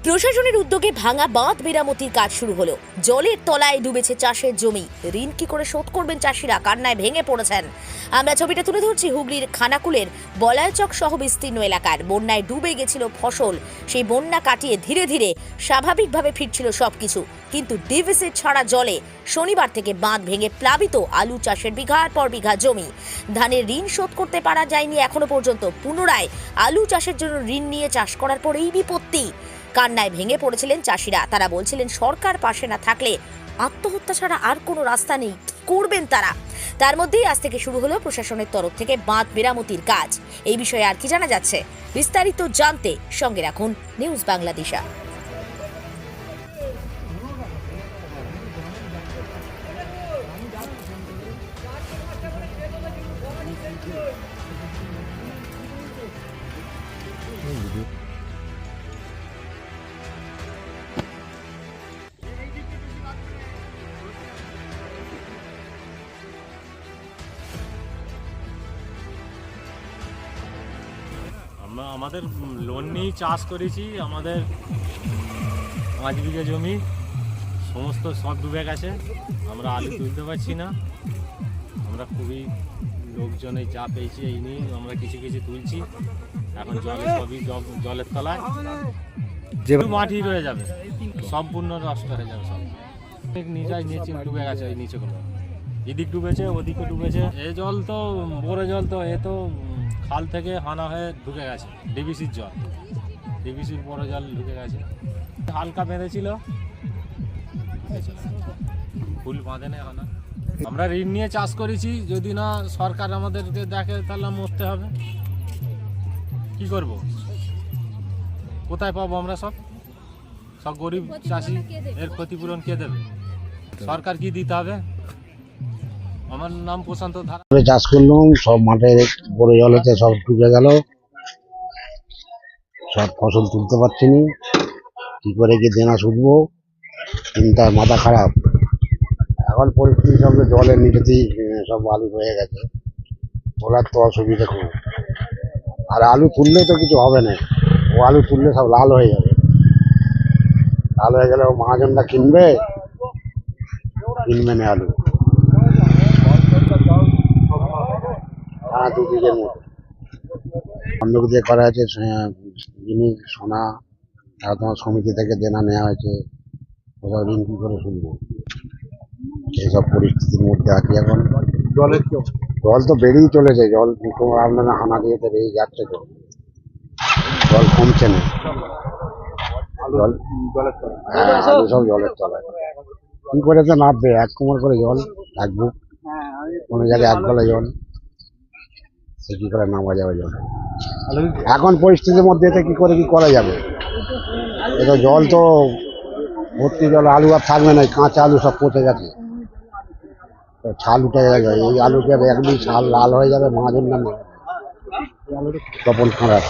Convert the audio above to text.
প্রশাসনের উদ্যোগে ভাঙা বাঁধ মেরামতির কাজ শুরু হলো। জলের তলায় ডুবেছে চাষের জমি। ঋণ কি করে শোধ করবেন চাষিরা? কান্নায় ভেঙে পড়েছেন। আমরা ছবিটা তুলে ধরছি হুগলির খানাকুলের বলায়চক সহ বিস্তীর্ণ এলাকার। বন্যায় ডুবে গেছিল ফসল। সেই বন্যা কাটিয়ে ধীরে ধীরে স্বাভাবিকভাবে ফিরছিল সবকিছু, কিন্তু ডিভিসি ছাড়া জলে শনিবার থেকে বাঁধ ভেঙে প্লাবিত আলু চাষের বিঘার পর বিঘা জমি। ধানের ঋণ শোধ করতে পারা যায়নি এখনো পর্যন্ত। পুনরায় আলু চাষের জন্য ঋণ নিয়ে চাষ করার পর এই বিপত্তি। কান্নায় ভেঙে পড়েছিলেন চাষিরা। তারা বলছিলেন, সরকার পাশে না থাকলে আত্মহত্যা ছাড়া আর কোনো রাস্তা নেই। কি করবেন তারা? তার মধ্যেই আজ থেকে শুরু হলো প্রশাসনের তরফ থেকে বাঁধ মেরামতির কাজ। এই বিষয়ে আর কি জানা যাচ্ছে, বিস্তারিত জানতে সঙ্গে রাখুন নিউজ বাংলাদেশা। আমাদের লোন নিয়েই চাষ করেছি। আমাদের 5 বিঘা জমি সমস্ত সব ডুবে গেছে। আমরা আলু তুলতে পারছি না। আমরা খুবই লোকজনের যা পেয়েছি এই নিয়ে আমরা কিছু কিছু তুলছি। এখন জলে সবই জলের তলায় যে মাটি রয়ে যাবে, সম্পূর্ণ নষ্ট হয়ে যাবে সব। নিচাই নিচে ডুবে গেছে, ওই নিচেগুলো এদিক ডুবেছে, ওদিকে ডুবেছে। এই জল তো বড় জল, তো এ তো খাল থেকে হানা হয়ে ঢুকে গেছে। ডিভিসির জল, ডিভিসির বড় জল ঢুকে গেছে। হালকা বেঁধেছিল, ফুল বাঁধে না হানা। আমরা ঋণ নিয়ে চাষ করেছি। যদি না সরকার আমাদেরকে দেখে তাহলে মরতে হবে। কি করব? কোথায় পাবো আমরা? সব গরিব চাষি, এর ক্ষতিপূরণ কে দেবে? সরকার কি দিতে হবে? আমার নাম প্রশান্ত ধারা। চাষ করলাম, সব মাঠে বড় জল হচ্ছে, সব ডুবে গেল। সব ফসল তুলতে পারছি না। কি করে কি দেনা শুধবো, চিন্তায় মাথা খারাপ। এখন পরিস্থিতি সব জলের নিচেতেই সব আলু হয়ে গেছে। তোলার তো অসুবিধা খুব। আর আলু তুললে তো কিছু হবে না। ও আলু তুললে সব লাল হয়ে যাবে। লাল হয়ে গেলে ও মহাজনটা কিনবে না আলু। হ্যাঁ, 2 বিঘের মতো বন্ধক দিয়ে করা হয়েছে। জিনিস সোনা আর তোমার সমিতি থেকে দেনা নেওয়া হয়েছে। ওসব ঋণ কি করে শুনবো? এইসব পরিস্থিতির মধ্যে আছি এখন। জল তো বেড়েই চলেছে। জল আপনার হানা দিয়ে তো বেড়েই যাচ্ছে। তো জল কমছে না। আলু সব জলের তলায়। কি করে তো নামবে? 1 কোমর করে জল, 1 বুক, কোনো জায়গায় 1 গলা জল। সে কি করে নামা যাবে জল? এখন পরিস্থিতির মধ্যে এতে কি করে কি করা যাবে? এটা জল তো ভর্তি জল, আলু আর থাকবে না। কাঁচা আলু সব পচে গেছে, ছাল উঠে যাবে। এই আলুকে একদিন ছাল লাল হয়ে যাবে, মহাজন নামে তপন খাঁড়ার।